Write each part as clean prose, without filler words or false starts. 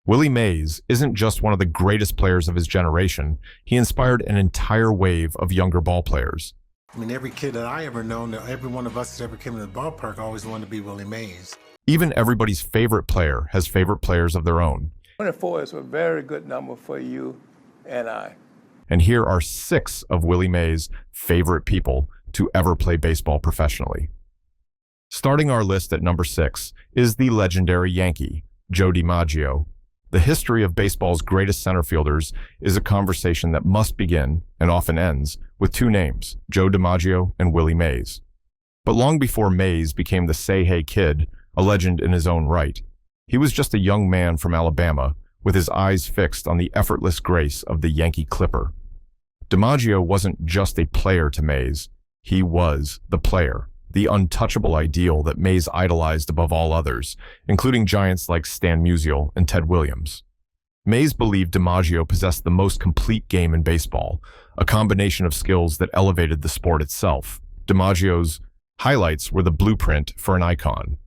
Willie Mays isn't just one of the greatest players of his generation, he inspired an entire wave of younger ball players. I mean, every kid that I ever known, every one of us that ever came to the ballpark always wanted to be Willie Mays. Even everybody's favorite player has favorite players of their own. 24 is a very good number for you and I. And here are 6 of Willie Mays' favorite people to ever play baseball professionally. Starting our list at number 6 is the legendary Yankee, Joe DiMaggio. The history of baseball's greatest center fielders is a conversation that must begin, and often ends, with 2 names, Joe DiMaggio and Willie Mays. But long before Mays became the say-hey kid, a legend in his own right, he was just a young man from Alabama with his eyes fixed on the effortless grace of the Yankee Clipper. DiMaggio wasn't just a player to Mays, he was the player, the untouchable ideal that Mays idolized above all others, including giants like Stan Musial and Ted Williams. Mays believed DiMaggio possessed the most complete game in baseball, a combination of skills that elevated the sport itself. DiMaggio's highlights were the blueprint for an icon.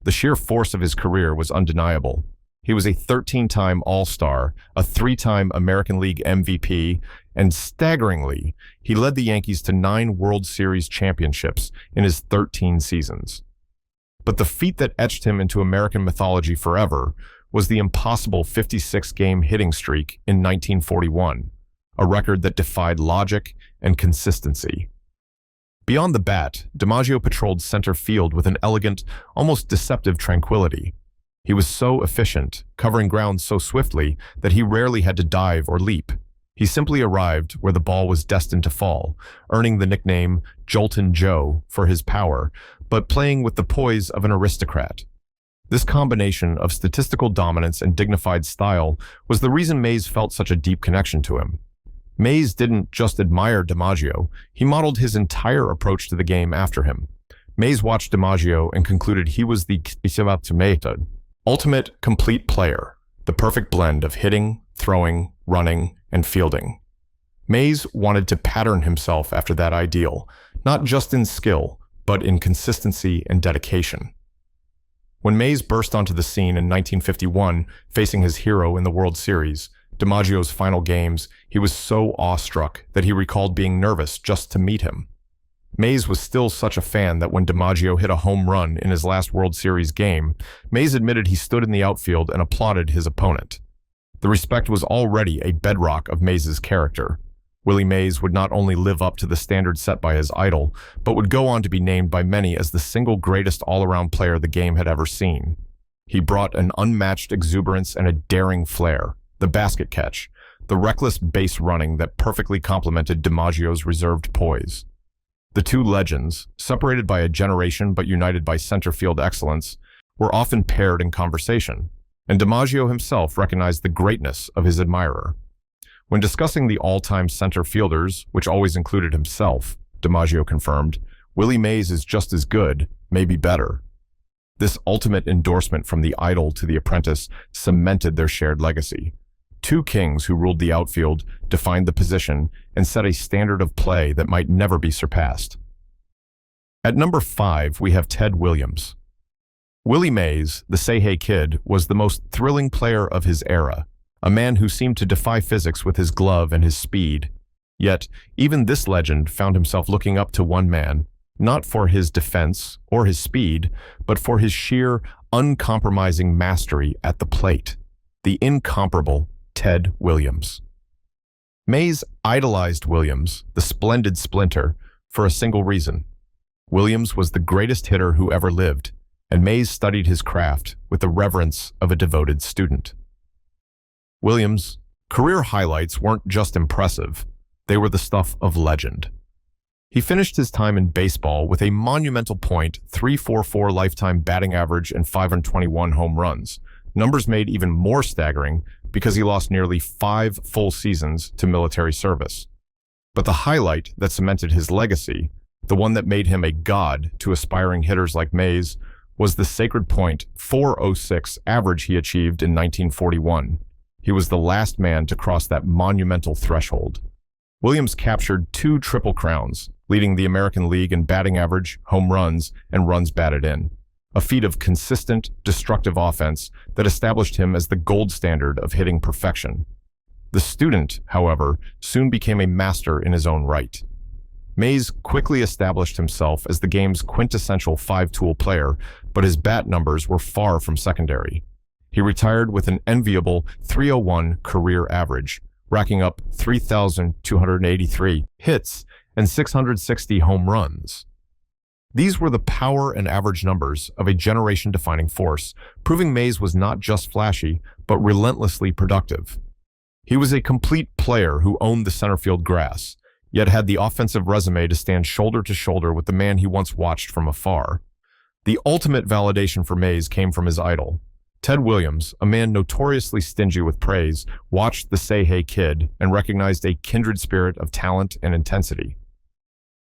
The sheer force of his career was undeniable. He was a 13-time All-Star, a 3-time American League MVP, and staggeringly, he led the Yankees to 9 World Series championships in his 13 seasons. But the feat that etched him into American mythology forever was the impossible 56-game hitting streak in 1941, a record that defied logic and consistency. Beyond the bat, DiMaggio patrolled center field with an elegant, almost deceptive tranquility. He was so efficient, covering ground so swiftly that he rarely had to dive or leap. He simply arrived where the ball was destined to fall, earning the nickname Joltin' Joe for his power, but playing with the poise of an aristocrat. This combination of statistical dominance and dignified style was the reason Mays felt such a deep connection to him. Mays didn't just admire DiMaggio, he modeled his entire approach to the game after him. Mays watched DiMaggio and concluded he was the ultimate complete player, the perfect blend of hitting, throwing, running, and fielding. Mays wanted to pattern himself after that ideal, not just in skill, but in consistency and dedication. When Mays burst onto the scene in 1951, facing his hero in the World Series, DiMaggio's final games, he was so awestruck that he recalled being nervous just to meet him. Mays was still such a fan that when DiMaggio hit a home run in his last World Series game, Mays admitted he stood in the outfield and applauded his opponent. The respect was already a bedrock of Mays' character. Willie Mays would not only live up to the standard set by his idol, but would go on to be named by many as the single greatest all-around player the game had ever seen. He brought an unmatched exuberance and a daring flair, the basket catch, the reckless base running that perfectly complemented DiMaggio's reserved poise. The 2 legends, separated by a generation but united by center field excellence, were often paired in conversation, and DiMaggio himself recognized the greatness of his admirer. When discussing the all-time center fielders, which always included himself, DiMaggio confirmed, Willie Mays is just as good, maybe better. This ultimate endorsement from the idol to the apprentice cemented their shared legacy. 2 kings who ruled the outfield, defined the position, and set a standard of play that might never be surpassed. At number 5, we have Ted Williams. Willie Mays, the say-hey kid, was the most thrilling player of his era, a man who seemed to defy physics with his glove and his speed. Yet, even this legend found himself looking up to one man, not for his defense or his speed, but for his sheer, uncompromising mastery at the plate, the incomparable Ted Williams. Mays idolized Williams, the splendid splinter, for a single reason. Williams was the greatest hitter who ever lived, and Mays studied his craft with the reverence of a devoted student. Williams' career highlights weren't just impressive, they were the stuff of legend. He finished his time in baseball with a monumental .344 lifetime batting average and 521 home runs, numbers made even more staggering because he lost nearly 5 full seasons to military service. But the highlight that cemented his legacy, the one that made him a god to aspiring hitters like Mays, was the sacred .406 average he achieved in 1941. He was the last man to cross that monumental threshold. Williams captured 2 Triple Crowns, leading the American League in batting average, home runs, and runs batted in. a feat of consistent, destructive offense that established him as the gold standard of hitting perfection. The student, however, soon became a master in his own right. Mays quickly established himself as the game's quintessential five-tool player, but his bat numbers were far from secondary. He retired with an enviable .301 career average, racking up 3,283 hits and 660 home runs. These were the power and average numbers of a generation-defining force, proving Mays was not just flashy, but relentlessly productive. He was a complete player who owned the center field grass, yet had the offensive resume to stand shoulder to shoulder with the man he once watched from afar. The ultimate validation for Mays came from his idol. Ted Williams, a man notoriously stingy with praise, watched the Say Hey Kid and recognized a kindred spirit of talent and intensity.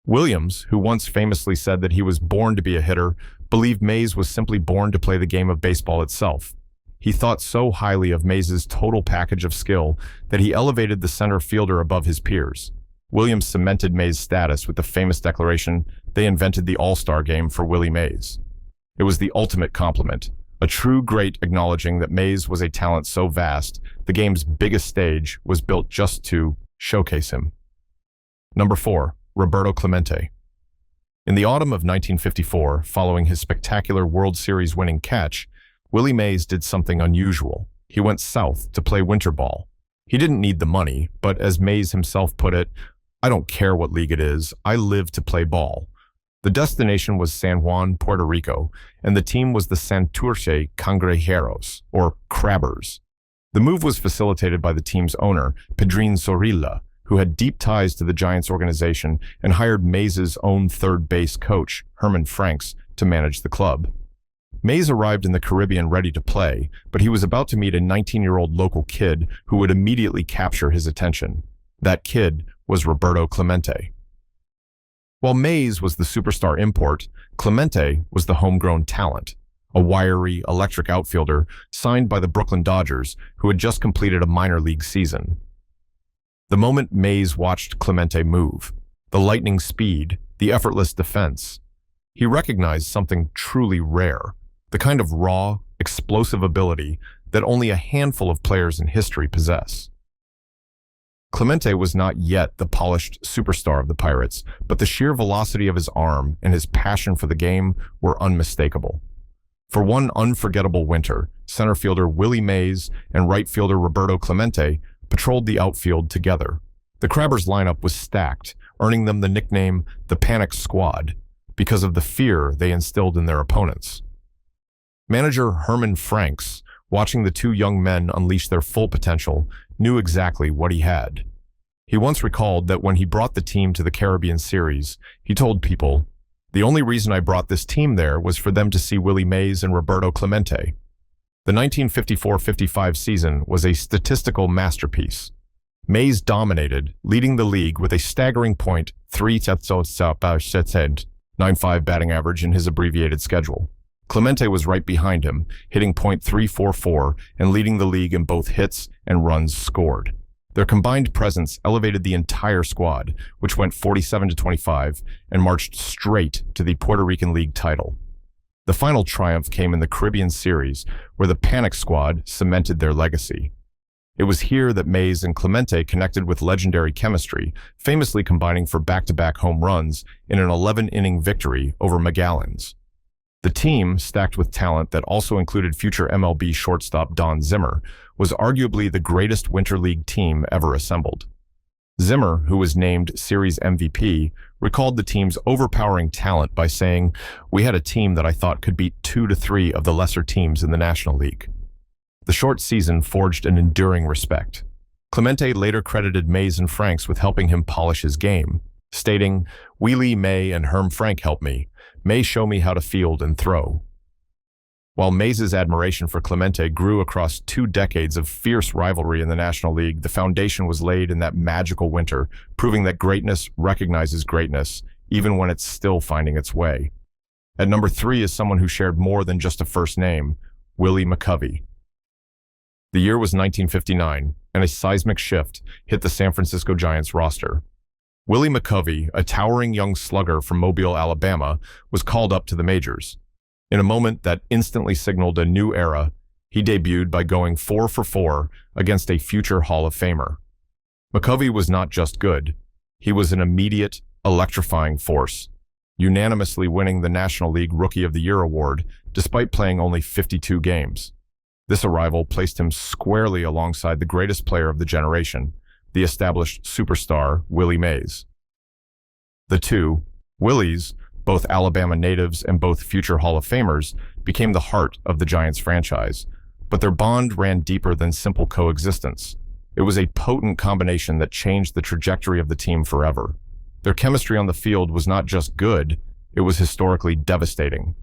Williams, who once famously said that he was born to be a hitter, believed Mays was simply born to play the game of baseball itself. He thought so highly of Mays's total package of skill that he elevated the center fielder above his peers. Williams cemented Mays' status with the famous declaration, "They invented the All-Star game for Willie Mays." It was the ultimate compliment, a true great acknowledging that Mays was a talent so vast, the game's biggest stage was built just to showcase him. Number 4, Roberto Clemente. In the autumn of 1954, following his spectacular World Series winning catch, Willie Mays did something unusual. He went south to play winter ball. He didn't need the money, but as Mays himself put it, "I don't care what league it is, I live to play ball." The destination was San Juan, Puerto Rico, and the team was the Santurce Cangrejeros, or Crabbers. The move was facilitated by the team's owner, Pedrin Zorrilla, who had deep ties to the Giants organization and hired Mays' own third base coach, Herman Franks, to manage the club. Mays arrived in the Caribbean ready to play, but he was about to meet a 19-year-old local kid who would immediately capture his attention. That kid was Roberto Clemente. While Mays was the superstar import, Clemente was the homegrown talent, a wiry, electric outfielder signed by the Brooklyn Dodgers who had just completed a minor league season. The moment Mays watched Clemente move, the lightning speed, the effortless defense, he recognized something truly rare, the kind of raw, explosive ability that only a handful of players in history possess. Clemente was not yet the polished superstar of the Pirates, but the sheer velocity of his arm and his passion for the game were unmistakable. For one unforgettable winter, center fielder Willie Mays and right fielder Roberto Clemente patrolled the outfield together. The Crabbers lineup was stacked, earning them the nickname the Panic Squad because of the fear they instilled in their opponents. Manager Herman Franks, watching the two young men unleash their full potential, knew exactly what he had. He once recalled that when he brought the team to the Caribbean Series, he told people, "The only reason I brought this team there was for them to see Willie Mays and Roberto Clemente." The 1954-55 season was a statistical masterpiece. Mays dominated, leading the league with a staggering .395 batting average in his abbreviated schedule. Clemente was right behind him, hitting .344 and leading the league in both hits and runs scored. Their combined presence elevated the entire squad, which went 47-25 and marched straight to the Puerto Rican League title. The final triumph came in the Caribbean Series, where the Panic Squad cemented their legacy. It was here that Mays and Clemente connected with legendary chemistry, famously combining for back-to-back home runs in an 11-inning victory over Magallans. The team, stacked with talent that also included future MLB shortstop Don Zimmer, was arguably the greatest Winter League team ever assembled. Zimmer, who was named Series MVP, recalled the team's overpowering talent by saying, "We had a team that I thought could beat 2 to 3 of the lesser teams in the National League." The short season forged an enduring respect. Clemente later credited Mays and Franks with helping him polish his game, stating, "Willie, May, and Herm Frank helped me. May show me how to field and throw." While Mays' admiration for Clemente grew across 2 decades of fierce rivalry in the National League, the foundation was laid in that magical winter, proving that greatness recognizes greatness, even when it's still finding its way. At number 3 is someone who shared more than just a first name, Willie McCovey. The year was 1959, and a seismic shift hit the San Francisco Giants roster. Willie McCovey, a towering young slugger from Mobile, Alabama, was called up to the majors. In a moment that instantly signaled a new era, he debuted by going 4 for 4 against a future Hall of Famer. McCovey was not just good, he was an immediate, electrifying force, unanimously winning the National League Rookie of the Year award despite playing only 52 games. This arrival placed him squarely alongside the greatest player of the generation, the established superstar Willie Mays. The two, Willies, both Alabama natives and both future Hall of Famers, became the heart of the Giants franchise, but their bond ran deeper than simple coexistence. It was a potent combination that changed the trajectory of the team forever. Their chemistry on the field was not just good, it was historically devastating.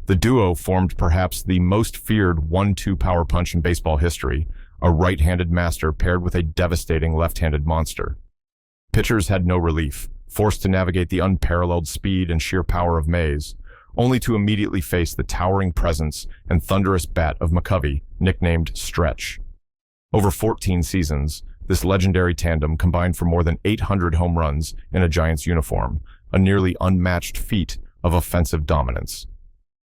The duo formed perhaps the most feared 1-2 power punch in baseball history, a right-handed master paired with a devastating left-handed monster. Pitchers had no relief, forced to navigate the unparalleled speed and sheer power of Mays, only to immediately face the towering presence and thunderous bat of McCovey, nicknamed Stretch. Over 14 seasons, this legendary tandem combined for more than 800 home runs in a Giants uniform, a nearly unmatched feat of offensive dominance.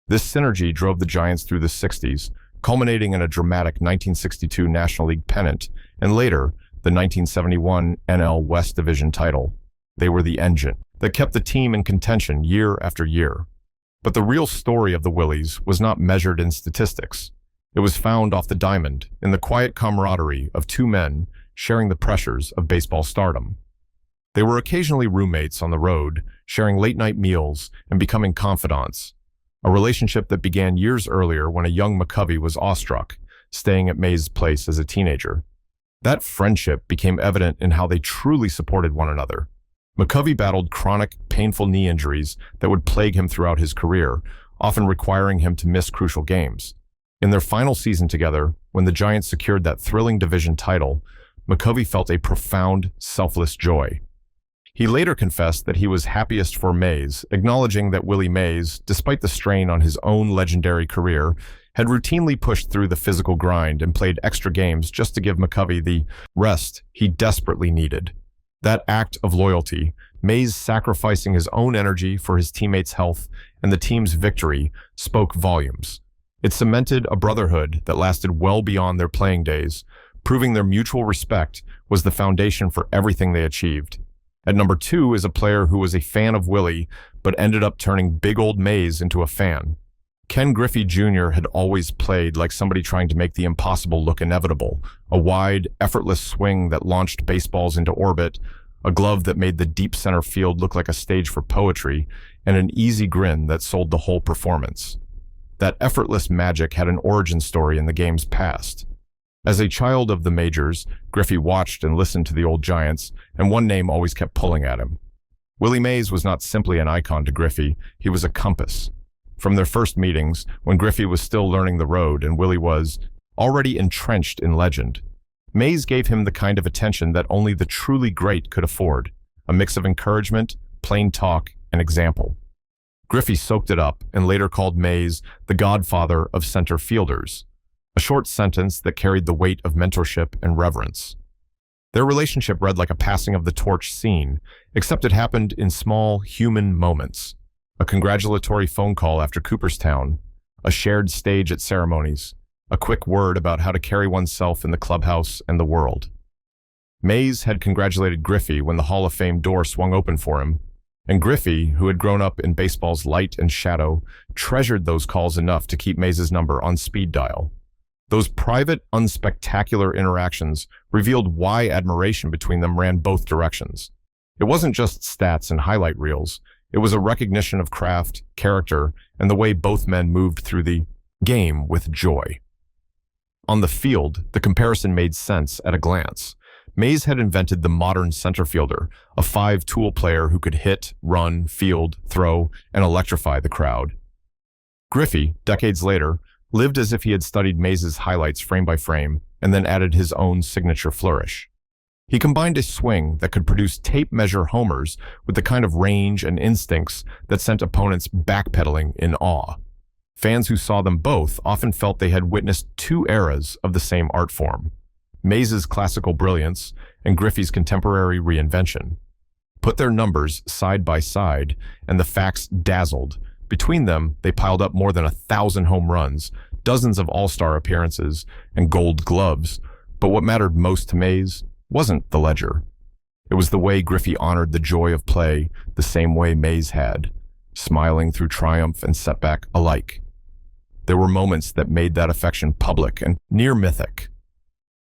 This synergy drove the Giants through the 60s, culminating in a dramatic 1962 National League pennant and later the 1971 NL West Division title. They were the engine that kept the team in contention year after year. But the real story of the Willies was not measured in statistics. It was found off the diamond in the quiet camaraderie of two men sharing the pressures of baseball stardom. They were occasionally roommates on the road, sharing late-night meals and becoming confidants, a relationship that began years earlier when a young McCovey was awestruck, staying at Mays' place as a teenager. That friendship became evident in how they truly supported one another. McCovey battled chronic, painful knee injuries that would plague him throughout his career, often requiring him to miss crucial games. In their final season together, when the Giants secured that thrilling division title, McCovey felt a profound, selfless joy. He later confessed that he was happiest for Mays, acknowledging that Willie Mays, despite the strain on his own legendary career, had routinely pushed through the physical grind and played extra games just to give McCovey the rest he desperately needed. That act of loyalty, Mays sacrificing his own energy for his teammates' health and the team's victory, spoke volumes. It cemented a brotherhood that lasted well beyond their playing days, proving their mutual respect was the foundation for everything they achieved. At number 2 is a player who was a fan of Willie, but ended up turning big old Mays into a fan. Ken Griffey Jr. had always played like somebody trying to make the impossible look inevitable, a wide, effortless swing that launched baseballs into orbit, a glove that made the deep center field look like a stage for poetry, and an easy grin that sold the whole performance. That effortless magic had an origin story in the game's past. As a child of the majors, Griffey watched and listened to the old Giants, and one name always kept pulling at him. Willie Mays was not simply an icon to Griffey, he was a compass. From their first meetings, when Griffey was still learning the road and Willie was already entrenched in legend, Mays gave him the kind of attention that only the truly great could afford, a mix of encouragement, plain talk, and example. Griffey soaked it up and later called Mays the godfather of center fielders, a short sentence that carried the weight of mentorship and reverence. Their relationship read like a passing of the torch scene, except it happened in small, human moments. A congratulatory phone call after Cooperstown, a shared stage at ceremonies, a quick word about how to carry oneself in the clubhouse and the world. Mays had congratulated Griffey when the Hall of Fame door swung open for him, and Griffey, who had grown up in baseball's light and shadow, treasured those calls enough to keep Mays' number on speed dial. Those private, unspectacular interactions revealed why admiration between them ran both directions. It wasn't just stats and highlight reels. It was a recognition of craft, character, and the way both men moved through the game with joy. On the field, the comparison made sense at a glance. Mays had invented the modern center fielder, a 5-tool player who could hit, run, field, throw, and electrify the crowd. Griffey, decades later, lived as if he had studied Mays' highlights frame by frame and then added his own signature flourish. He combined a swing that could produce tape-measure homers with the kind of range and instincts that sent opponents backpedaling in awe. Fans who saw them both often felt they had witnessed two eras of the same art form, Mays' classical brilliance and Griffey's contemporary reinvention. Put their numbers side by side, and the facts dazzled, Between them, they piled up more than 1,000 home runs, dozens of all-star appearances, and gold gloves. But what mattered most to Mays wasn't the ledger. It was the way Griffey honored the joy of play the same way Mays had, smiling through triumph and setback alike. There were moments that made that affection public and near mythic.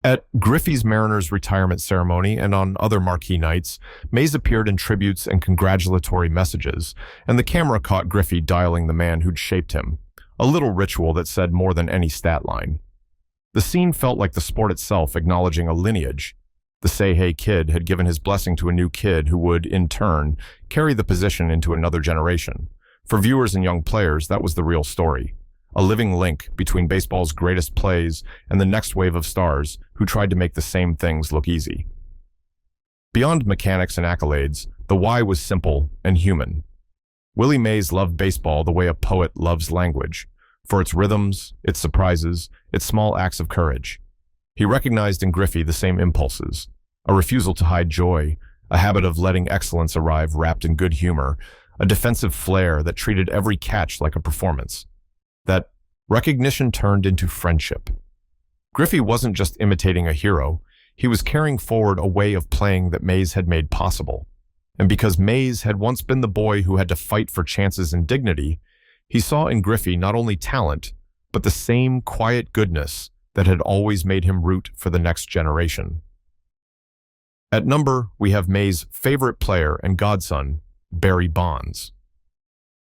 At Griffey's Mariners retirement ceremony and on other marquee nights, Mays appeared in tributes and congratulatory messages, and the camera caught Griffey dialing the man who'd shaped him, a little ritual that said more than any stat line. The scene felt like the sport itself acknowledging a lineage. The say-hey kid had given his blessing to a new kid who would, in turn, carry the position into another generation. For viewers and young players, that was the real story. A living link between baseball's greatest plays and the next wave of stars who tried to make the same things look easy. Beyond mechanics and accolades, the why was simple and human. Willie Mays loved baseball the way a poet loves language, for its rhythms, its surprises, its small acts of courage. He recognized in Griffey the same impulses, a refusal to hide joy, a habit of letting excellence arrive wrapped in good humor, a defensive flair that treated every catch like a performance. That recognition turned into friendship. Griffey wasn't just imitating a hero, he was carrying forward a way of playing that Mays had made possible. And because Mays had once been the boy who had to fight for chances and dignity, he saw in Griffey not only talent, but the same quiet goodness that had always made him root for the next generation. At number, we have Mays' favorite player and godson, Barry Bonds.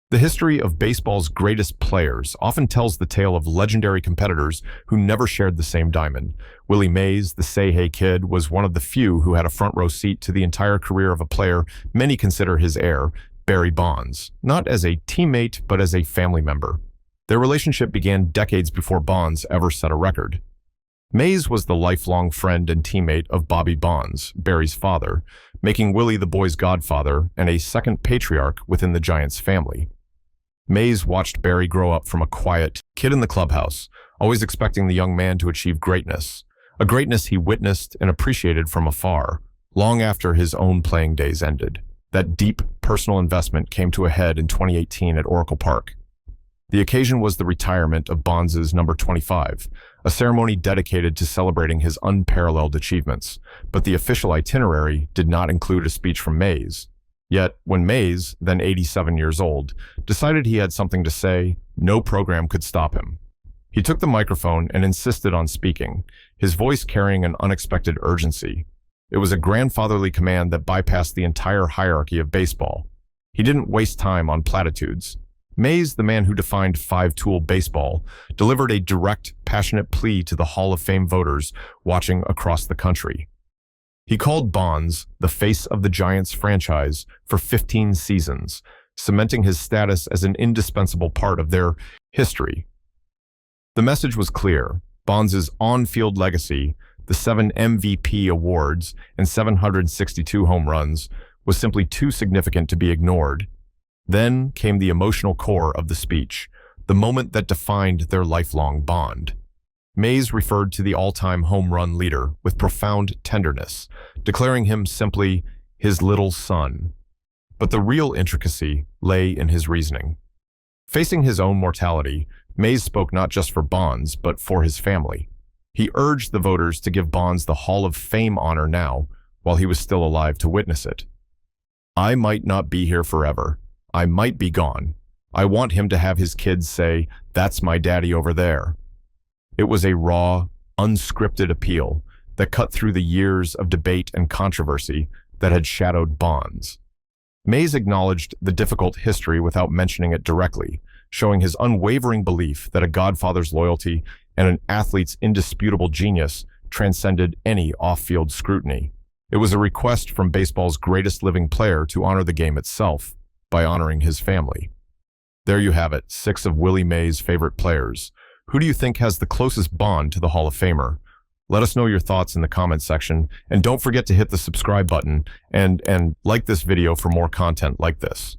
The history of baseball's greatest players often tells the tale of legendary competitors who never shared the same diamond. Willie Mays, the say-hey kid, was one of the few who had a front-row seat to the entire career of a player many consider his heir, Barry Bonds, not as a teammate but as a family member. Their relationship began decades before Bonds ever set a record. Mays was the lifelong friend and teammate of Bobby Bonds, Barry's father, making Willie the boy's godfather and a second patriarch within the Giants family. Mays watched Barry grow up from a quiet kid in the clubhouse, always expecting the young man to achieve greatness, a greatness he witnessed and appreciated from afar, long after his own playing days ended. That deep personal investment came to a head in 2018 at Oracle Park. The occasion was the retirement of Bonds' number 25, a ceremony dedicated to celebrating his unparalleled achievements, but the official itinerary did not include a speech from Mays. Yet, when Mays, then 87 years old, decided he had something to say, no program could stop him. He took the microphone and insisted on speaking, his voice carrying an unexpected urgency. It was a grandfatherly command that bypassed the entire hierarchy of baseball. He didn't waste time on platitudes. Mays, the man who defined five-tool baseball, delivered a direct, passionate plea to the Hall of Fame voters watching across the country. He called Bonds the face of the Giants franchise for 15 seasons, cementing his status as an indispensable part of their history. The message was clear. Bonds' on-field legacy, the 7 MVP awards and 762 home runs, was simply too significant to be ignored. Then came the emotional core of the speech, the moment that defined their lifelong bond. Mays referred to the all-time home run leader with profound tenderness, declaring him simply his little son. But the real intricacy lay in his reasoning. Facing his own mortality, Mays spoke not just for Bonds, but for his family. He urged the voters to give Bonds the Hall of Fame honor now, while he was still alive to witness it. I might not be here forever. I might be gone. I want him to have his kids say, "That's my daddy over there." It was a raw, unscripted appeal that cut through the years of debate and controversy that had shadowed Bonds. Mays acknowledged the difficult history without mentioning it directly, showing his unwavering belief that a godfather's loyalty and an athlete's indisputable genius transcended any off-field scrutiny. It was a request from baseball's greatest living player to honor the game itself by honoring his family. There you have it, 6 of Willie Mays' favorite players. Who do you think has the closest bond to the Hall of Famer? Let us know your thoughts in the comments section, and don't forget to hit the subscribe button and like this video for more content like this.